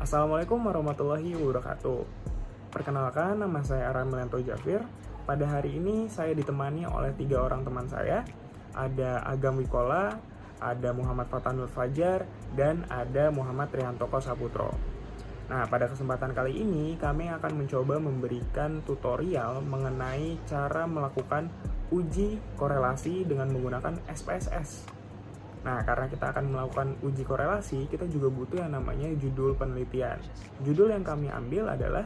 Assalamualaikum warahmatullahi wabarakatuh. Perkenalkan, nama saya Ramlianto Jafir. Pada hari ini saya ditemani oleh 3 orang teman saya. Ada Agam Wikola, ada Muhammad Fatanur Fajar, dan ada Muhammad Rihantoko Saputro. Nah, pada kesempatan kali ini kami akan mencoba memberikan tutorial mengenai cara melakukan uji korelasi dengan menggunakan SPSS. Nah, karena kita akan melakukan uji korelasi, kita juga butuh yang namanya judul penelitian. Judul yang kami ambil adalah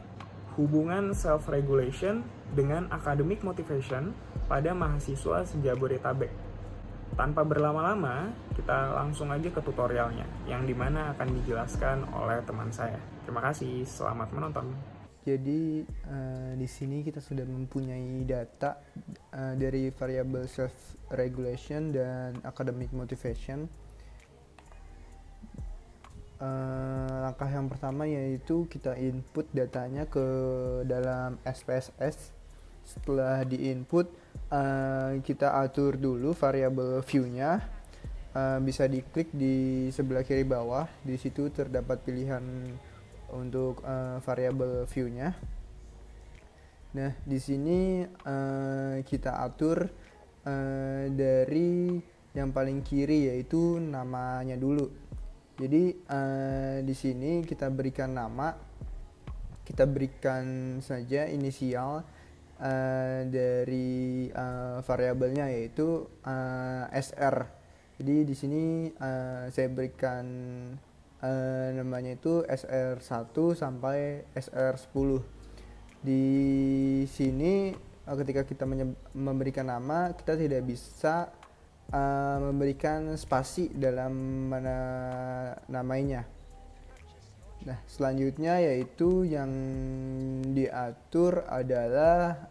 hubungan self-regulation dengan academic motivation pada mahasiswa se-Jabodetabek. Tanpa berlama-lama, kita langsung aja ke tutorialnya, yang dimana akan dijelaskan oleh teman saya. Terima kasih, selamat menonton. Jadi di sini kita sudah mempunyai data dari variabel self regulation dan academic motivation. Langkah yang pertama yaitu kita input datanya ke dalam SPSS. Setelah di-input, kita atur dulu variabel view-nya. Bisa diklik di sebelah kiri bawah. Di situ terdapat pilihan untuk variabel view-nya. Nah, di sini kita atur dari yang paling kiri yaitu namanya dulu. Jadi di sini kita berikan nama, kita berikan saja inisial dari variabelnya yaitu SR. Jadi di sini saya berikan namanya itu SR1 sampai SR10. Di sini ketika kita memberikan nama, kita tidak bisa memberikan spasi dalam mana namanya. Nah, selanjutnya yaitu yang diatur adalah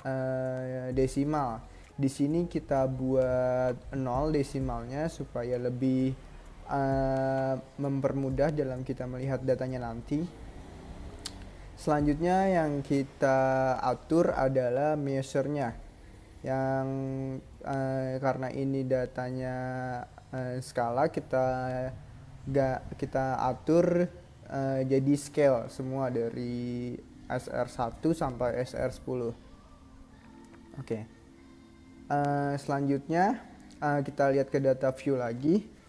desimal. Di sini kita buat 0 desimalnya supaya lebih mempermudah dalam kita melihat datanya nanti. Selanjutnya yang kita atur adalah measure-nya, yang karena ini datanya skala, kita atur jadi scale semua dari SR1 sampai SR10. Oke. Selanjutnya kita lihat ke data view lagi.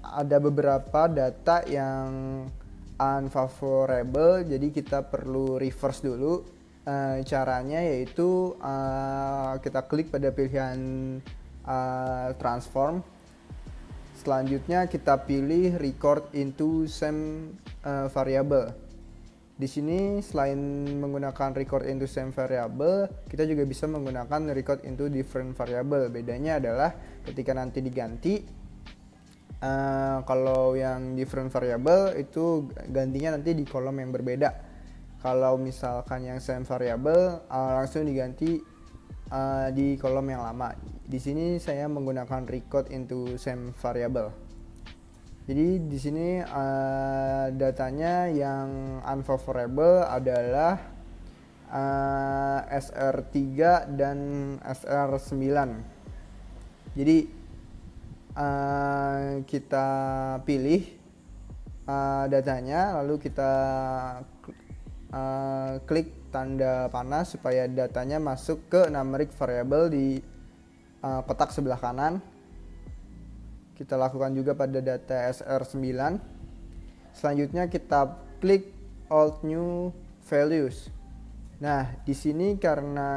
Ada beberapa data yang unfavorable, jadi kita perlu reverse dulu. Caranya yaitu kita klik pada pilihan transform. Selanjutnya kita pilih record into same variable. Di sini selain menggunakan record into same variable, kita juga bisa menggunakan record into different variable. Bedanya adalah ketika nanti diganti, kalau yang different variable itu gantinya nanti di kolom yang berbeda. Kalau misalkan yang same variable langsung diganti di kolom yang lama. Di sini saya menggunakan record into same variable. Jadi di sini datanya yang unfavorable adalah SR3 dan SR9. Jadi kita pilih datanya, lalu kita klik tanda panah supaya datanya masuk ke numeric variable di kotak sebelah kanan. Kita lakukan juga pada data SR9. Selanjutnya kita klik Alt New Values. Nah, di sini karena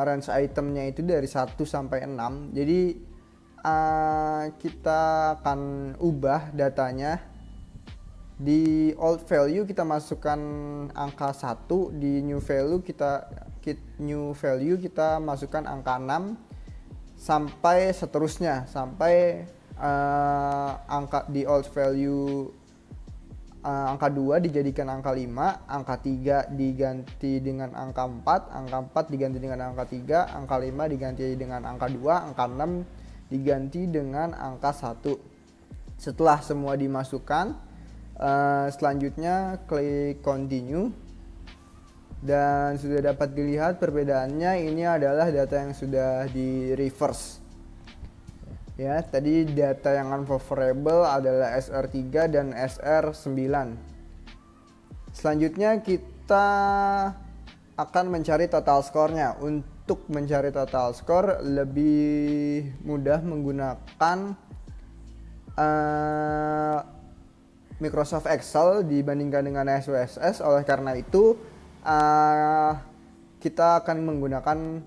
range itemnya itu dari 1 sampai 6, jadi kita akan ubah datanya. Di old value kita masukkan angka 1, di new value kita masukkan angka 6 sampai seterusnya, sampai angka di old value angka 2 dijadikan angka 5, angka 3 diganti dengan angka 4, angka 4 diganti dengan angka 3, angka 5 diganti dengan angka 2, angka 6 diganti dengan angka 1. Setelah semua dimasukkan, selanjutnya klik continue. Dan sudah dapat dilihat perbedaannya, ini adalah data yang sudah di reverse. Ya, tadi data yang unfavorable adalah SR3 dan SR9. Selanjutnya kita akan mencari total skornya. Untuk mencari total skor lebih mudah menggunakan Microsoft Excel dibandingkan dengan SPSS. Oleh karena itu kita akan menggunakan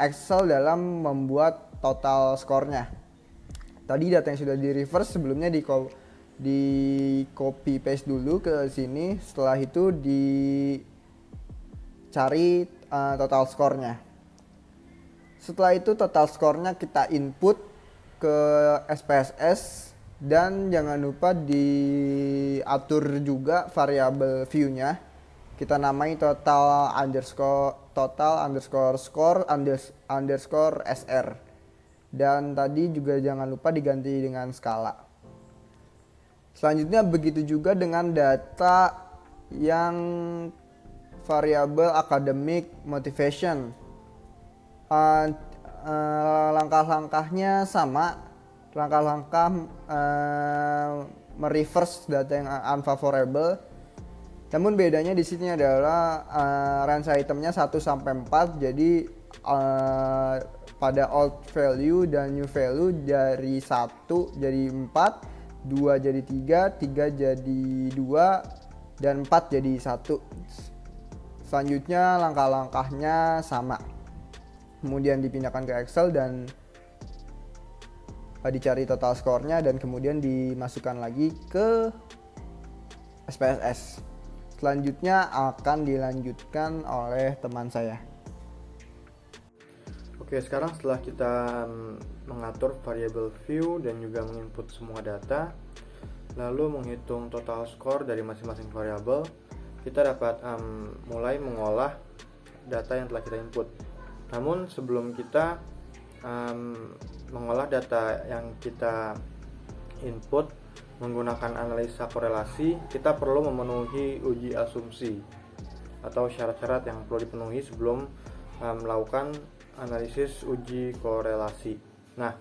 Excel dalam membuat total skornya. Tadi data yang sudah di reverse sebelumnya di copy paste dulu ke sini, setelah itu dicari total skornya. Setelah itu total skornya kita input ke SPSS dan jangan lupa diatur juga variabel view-nya. Kita namai total underscore score underscore SR. Dan tadi juga jangan lupa diganti dengan skala. Selanjutnya begitu juga dengan data yang variabel academic motivation. Langkah-langkahnya sama. Langkah-langkah mereverse data yang unfavorable. Namun bedanya di sini adalah range itemnya 1 sampai 4. Jadi pada old value dan new value dari 1 jadi 4, 2 jadi 3, 3 jadi 2, dan 4 jadi 1. Selanjutnya langkah-langkahnya sama. Kemudian dipindahkan ke Excel dan dicari total skornya dan kemudian dimasukkan lagi ke SPSS. Selanjutnya akan dilanjutkan oleh teman saya. Oke, sekarang setelah kita mengatur variabel view dan juga menginput semua data, lalu menghitung total score dari masing-masing variabel, kita dapat mulai mengolah data yang telah kita input. Namun sebelum kita mengolah data yang kita input menggunakan analisa korelasi, kita perlu memenuhi uji asumsi atau syarat-syarat yang perlu dipenuhi sebelum melakukan analisis uji korelasi. Nah,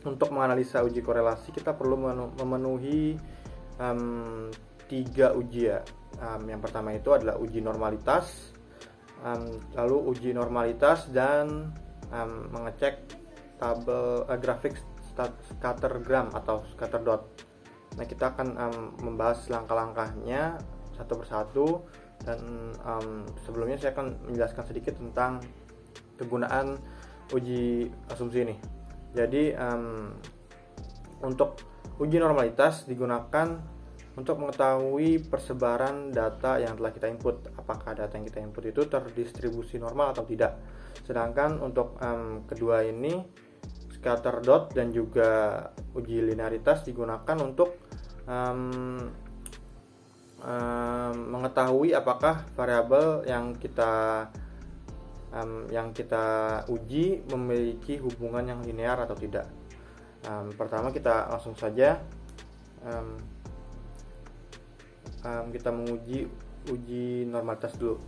untuk menganalisa uji korelasi kita perlu memenuhi 3 uji ya. Yang pertama itu adalah uji normalitas, lalu uji normalitas dan mengecek tabel grafik scattergram atau scatter dot. Nah, kita akan membahas langkah-langkahnya satu persatu dan sebelumnya saya akan menjelaskan sedikit tentang kegunaan uji asumsi ini. Jadi untuk uji normalitas digunakan untuk mengetahui persebaran data yang telah kita input, apakah data yang kita input itu terdistribusi normal atau tidak. Sedangkan untuk kedua ini scatter dot dan juga uji linearitas digunakan untuk mengetahui apakah variabel yang kita uji memiliki hubungan yang linear atau tidak. Pertama kita langsung saja kita menguji uji normalitas dulu.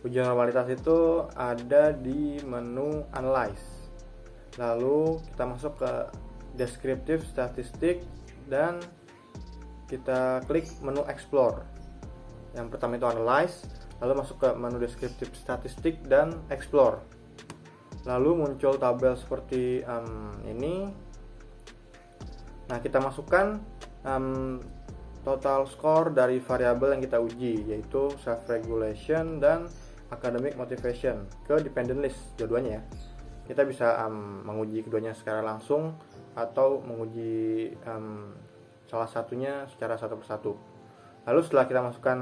Uji normalitas itu ada di menu Analyze. Lalu kita masuk ke Descriptive Statistic dan kita klik menu Explore. Yang pertama itu Analyze, lalu masuk ke menu Descriptive Statistic dan Explore. Lalu muncul tabel seperti ini. Nah, kita masukkan total score dari variabel yang kita uji, yaitu self regulation dan academic motivation ke dependent list, dua-duanya ya. Kita bisa menguji keduanya secara langsung atau menguji salah satunya secara satu persatu. Lalu setelah kita masukkan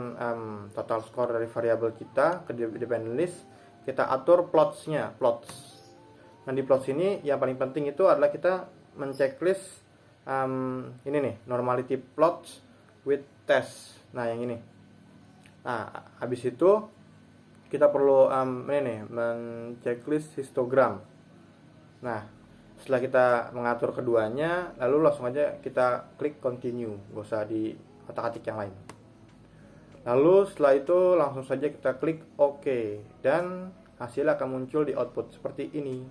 total score dari variabel kita ke dependent list, kita atur plots. Nah, di plots ini yang paling penting itu adalah kita menceklis ini nih, normality plots with test. Nah, yang ini. Nah, habis itu kita perlu menceklis histogram. Nah, setelah kita mengatur keduanya, lalu langsung aja kita klik continue, gak usah di otak-atik yang lain. Lalu setelah itu langsung saja kita klik OK dan hasil akan muncul di output seperti ini.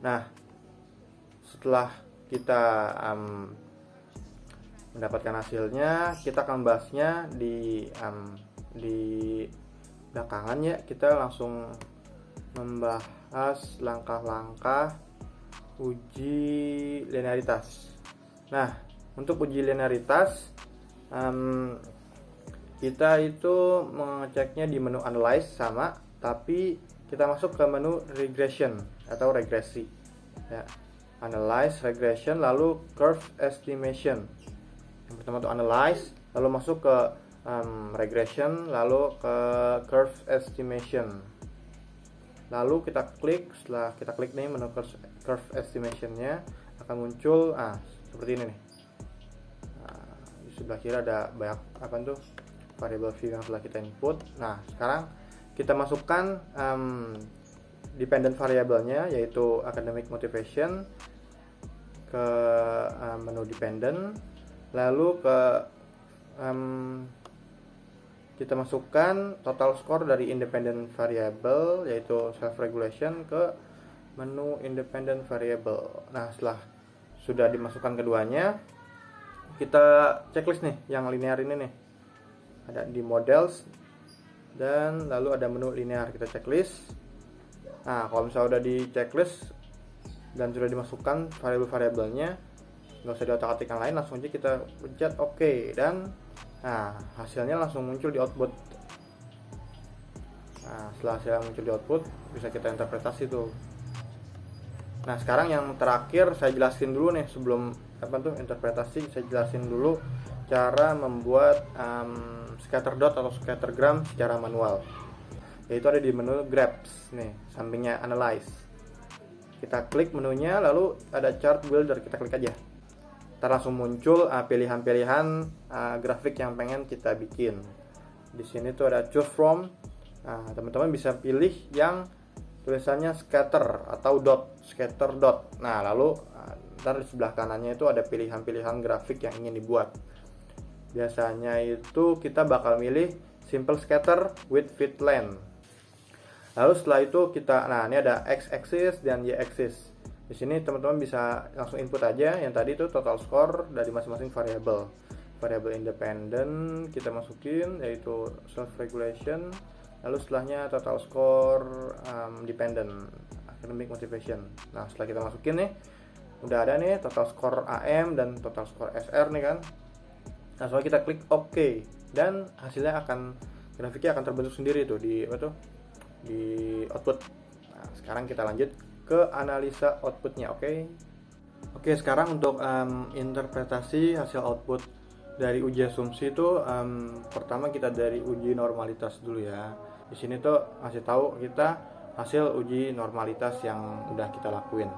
Nah, setelah kita mendapatkan hasilnya, kita akan bahasnya di belakangan ya. Kita langsung membahas langkah-langkah uji linearitas. Nah, untuk uji linearitas kita itu mengeceknya di menu analyze sama, tapi kita masuk ke menu regression atau regresi ya. Analyze, regression, lalu curve estimation. Yang pertama itu analyze, lalu masuk ke regression, lalu ke curve estimation. Lalu kita klik, setelah kita klik nih menu curve estimation-nya akan muncul seperti ini nih. Di sebelah kiri ada banyak variable view yang telah kita input. Nah, sekarang kita masukkan dependent variable-nya, yaitu academic motivation, ke menu dependent, lalu ke kita masukkan total score dari independent variable, yaitu self regulation, ke menu independent variable. Nah, setelah sudah dimasukkan keduanya, kita checklist nih yang linear ini nih. Ada di models dan lalu ada menu linear, kita checklist. Nah, kalau misalnya udah di checklist dan sudah dimasukkan variabel-variabelnya, nggak usah diotak-atik yang lain, langsung aja kita pencet OK, dan hasilnya langsung muncul di output. Nah, setelah hasilnya muncul di output, bisa kita interpretasi tuh. Nah, sekarang yang terakhir saya jelasin dulu nih, sebelum interpretasi, saya jelasin dulu cara membuat scatter dot atau scattergram secara manual, yaitu ada di menu grabs nih, sampingnya analyze. Kita klik menunya, lalu ada chart builder, kita klik aja. Ntar langsung muncul pilihan-pilihan grafik yang pengen kita bikin. Di sini tuh ada choose from. Teman-teman bisa pilih yang tulisannya scatter atau dot, scatter dot. Nah, lalu ntar di sebelah kanannya itu ada pilihan-pilihan grafik yang ingin dibuat. Biasanya itu kita bakal milih simple scatter with fit length. Lalu setelah itu kita, ini ada x-axis dan y-axis. Di sini teman-teman bisa langsung input aja yang tadi itu total score dari masing-masing variabel. Variabel independent kita masukin, yaitu self regulation. Lalu setelahnya total score dependent, academic motivation. Nah, setelah kita masukin nih, udah ada nih total score AM dan total score SR nih kan. Nah, soalnya kita klik OK, dan hasilnya grafiknya akan terbentuk sendiri tuh di output. Nah, sekarang kita lanjut ke analisa outputnya. Oke, sekarang untuk interpretasi hasil output dari uji asumsi itu, pertama kita dari uji normalitas dulu ya. Di sini tuh ngasih tahu kita hasil uji normalitas yang udah kita lakuin.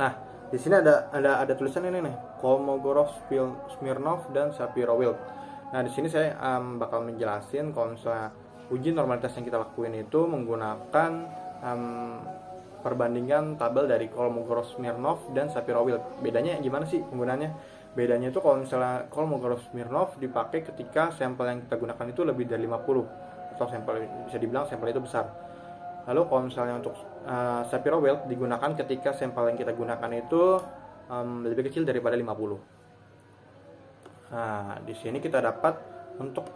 Nah, di sini ada tulisan ini nih, Kolmogorov, Smirnov, dan Shapiro-Wilk. Nah, di sini saya bakal menjelasin kalau misalnya uji normalitas yang kita lakuin itu menggunakan perbandingan tabel dari Kolmogorov, Smirnov, dan Shapiro-Wilk. Bedanya gimana sih penggunaannya? Bedanya itu kalau misalnya Kolmogorov, Smirnov dipakai ketika sampel yang kita gunakan itu lebih dari 50, atau sampel bisa dibilang sampel itu besar. Lalu kalau misalnya untuk Shapiro-Wilk digunakan ketika sampel yang kita gunakan itu lebih kecil daripada 50. Nah, di sini kita dapat untuk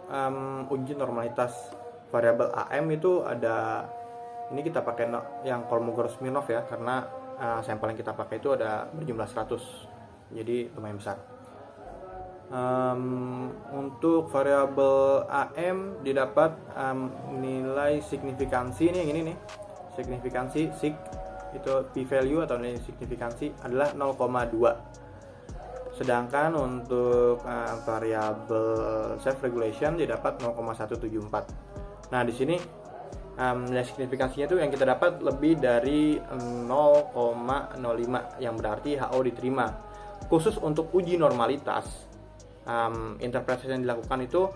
uji normalitas variabel AM itu ada, ini kita pakai yang Kolmogorov-Smirnov ya, karena sampel yang kita pakai itu ada berjumlah 100, jadi lumayan besar. Untuk variabel AM didapat nilai signifikansi nih, yang ini nih, signifikansi sig itu p-value atau nilai signifikansi adalah 0,2. Sedangkan untuk variabel self regulation didapat 0,174. Nah, di sini nilai signifikansinya itu yang kita dapat lebih dari 0,05, yang berarti HO diterima. Khusus untuk uji normalitas, interpretasi yang dilakukan itu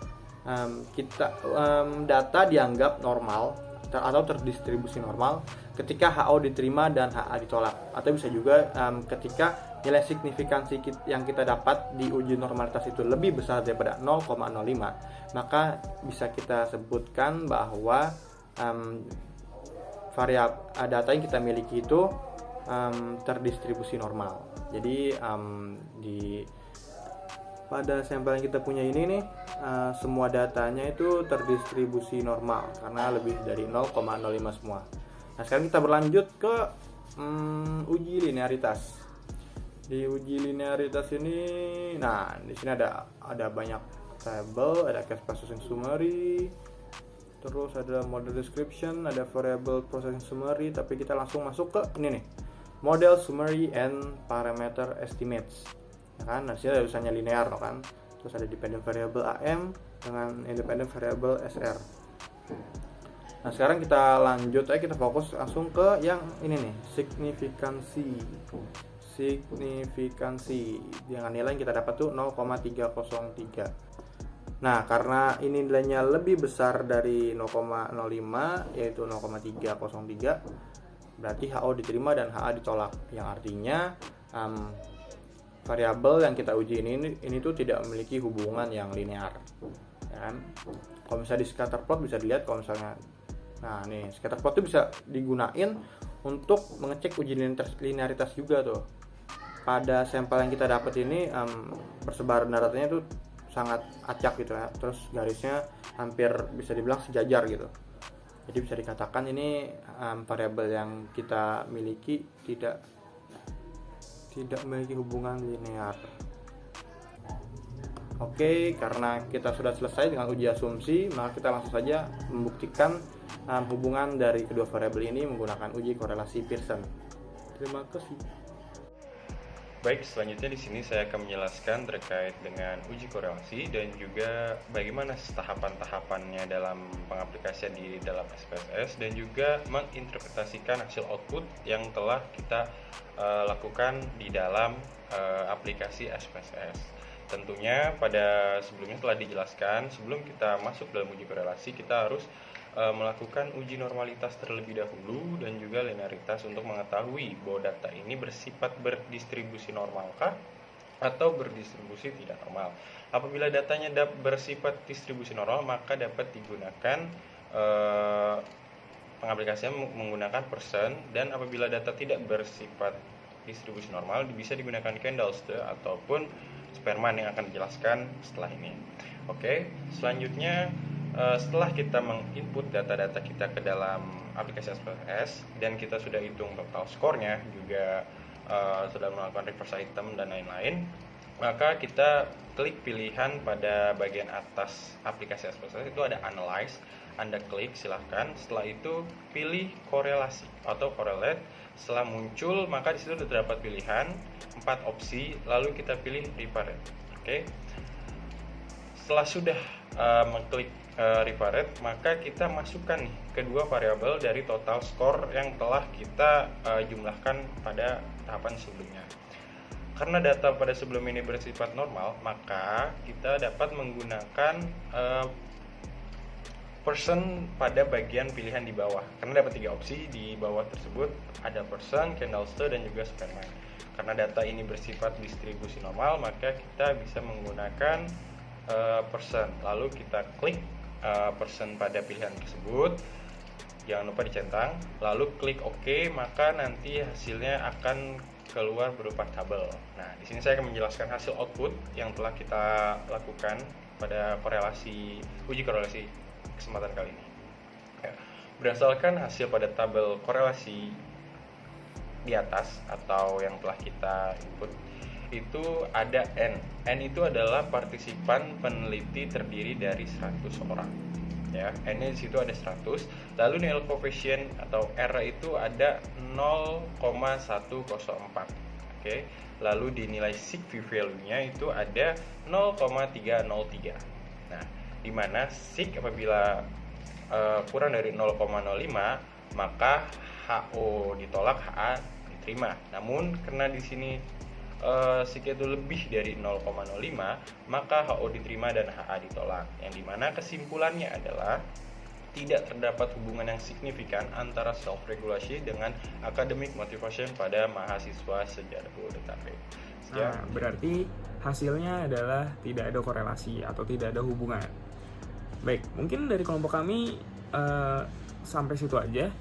data dianggap normal atau terdistribusi normal ketika HO diterima dan HA ditolak, atau bisa juga ketika nilai signifikansi yang kita dapat di uji normalitas itu lebih besar daripada 0,05, maka bisa kita sebutkan bahwa variabel data yang kita miliki itu terdistribusi normal. Jadi pada sampel yang kita punya ini nih, semua datanya itu terdistribusi normal karena lebih dari 0,05 semua. Nah, sekarang kita berlanjut ke uji linearitas. Di uji linearitas ini, nah di sini ada banyak tabel, ada case processing summary, terus ada model description, ada variable processing summary. Tapi kita langsung masuk ke ini nih, model summary and parameter estimates, ya kan? Nah, sini ada tulisannya linear, kan? Terus ada dependent variable AM dengan independent variable SR. Nah, sekarang kita lanjut aja, kita fokus langsung ke yang ini nih, signifikansi dengan nilai yang kita dapat tuh 0,303. Nah, karena ini nilainya lebih besar dari 0,05 yaitu 0,303, berarti HO diterima dan HA ditolak, yang artinya variabel yang kita uji ini tuh tidak memiliki hubungan yang linear, ya kan? Kalau misalnya di scatter plot bisa dilihat, kalau misalnya, nah nih scatter plot itu bisa digunain untuk mengecek uji linearitas juga tuh. Pada sampel yang kita dapat ini persebaran datanya itu sangat acak gitu ya, terus garisnya hampir bisa dibilang sejajar gitu. Jadi bisa dikatakan ini variabel yang kita miliki tidak memiliki hubungan linear. Oke, karena kita sudah selesai dengan uji asumsi, maka kita langsung saja membuktikan hubungan dari kedua variabel ini menggunakan uji korelasi Pearson. Terima kasih. Baik, selanjutnya di sini saya akan menjelaskan terkait dengan uji korelasi dan juga bagaimana tahapan-tahapannya dalam pengaplikasian di dalam SPSS, dan juga menginterpretasikan hasil output yang telah kita lakukan di dalam aplikasi SPSS. Tentunya pada sebelumnya telah dijelaskan, sebelum kita masuk dalam uji korelasi kita harus melakukan uji normalitas terlebih dahulu dan juga linearitas untuk mengetahui bahwa data ini bersifat berdistribusi normalkah atau berdistribusi tidak normal. Apabila datanya bersifat distribusi normal, maka dapat digunakan pengaplikasian menggunakan persen, dan apabila data tidak bersifat distribusi normal bisa digunakan Kendall-Ste ataupun Spearman yang akan dijelaskan setelah ini. Oke, selanjutnya setelah kita menginput data-data kita ke dalam aplikasi SPSS dan kita sudah hitung total skornya, juga sudah melakukan reverse item dan lain-lain, maka kita klik pilihan pada bagian atas aplikasi SPSS, itu ada analyze. Anda klik silahkan, setelah itu pilih korelasi atau correlate. Setelah muncul, maka di situ terdapat pilihan 4 opsi, lalu kita pilih reparate. Oke. Setelah sudah mengklik reparate, maka kita masukkan nih kedua variabel dari total skor yang telah kita jumlahkan pada tahapan sebelumnya. Karena data pada sebelum ini bersifat normal, maka kita dapat menggunakan persen pada bagian pilihan di bawah. Karena dapat 3 opsi di bawah tersebut, ada persen, Kendall-Ste, dan juga Spearman. Karena data ini bersifat distribusi normal, maka kita bisa menggunakan persen. Lalu kita klik persen pada pilihan tersebut, jangan lupa dicentang, lalu klik OK, maka nanti hasilnya akan keluar berupa tabel. Nah, di sini saya akan menjelaskan hasil output yang telah kita lakukan pada uji korelasi kesempatan kali ini. Berdasarkan hasil pada tabel korelasi di atas atau yang telah kita input, itu ada N. N itu adalah partisipan peneliti terdiri dari 100 orang. Ya, N-nya di situ ada 100. Lalu nilai koefisien atau R itu ada 0,104. Oke. Lalu di nilai sig value-nya itu ada 0,303. Nah, di mana sig apabila kurang dari 0,05, maka HO ditolak, HA diterima. Namun karena di sini sig itu lebih dari 0,05, maka HO diterima dan HA ditolak. Yang dimana kesimpulannya adalah tidak terdapat hubungan yang signifikan antara self-regulasi dengan academic motivation pada mahasiswa sejabodetabek. Nah, berarti hasilnya adalah tidak ada korelasi atau tidak ada hubungan. Baik, mungkin dari kelompok kami sampai situ aja.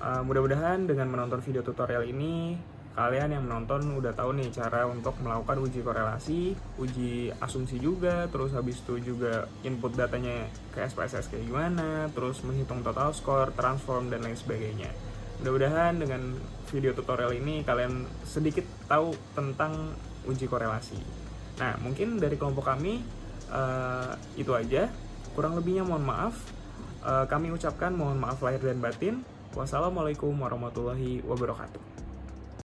Mudah-mudahan dengan menonton video tutorial ini, kalian yang menonton udah tahu nih cara untuk melakukan uji korelasi, uji asumsi juga, terus habis itu juga input datanya ke SPSS kayak gimana, terus menghitung total score, transform, dan lain sebagainya. Mudah-mudahan dengan video tutorial ini kalian sedikit tahu tentang uji korelasi. Nah, mungkin dari kelompok kami itu aja. Kurang lebihnya mohon maaf. Kami ucapkan mohon maaf lahir dan batin. Wassalamualaikum warahmatullahi wabarakatuh.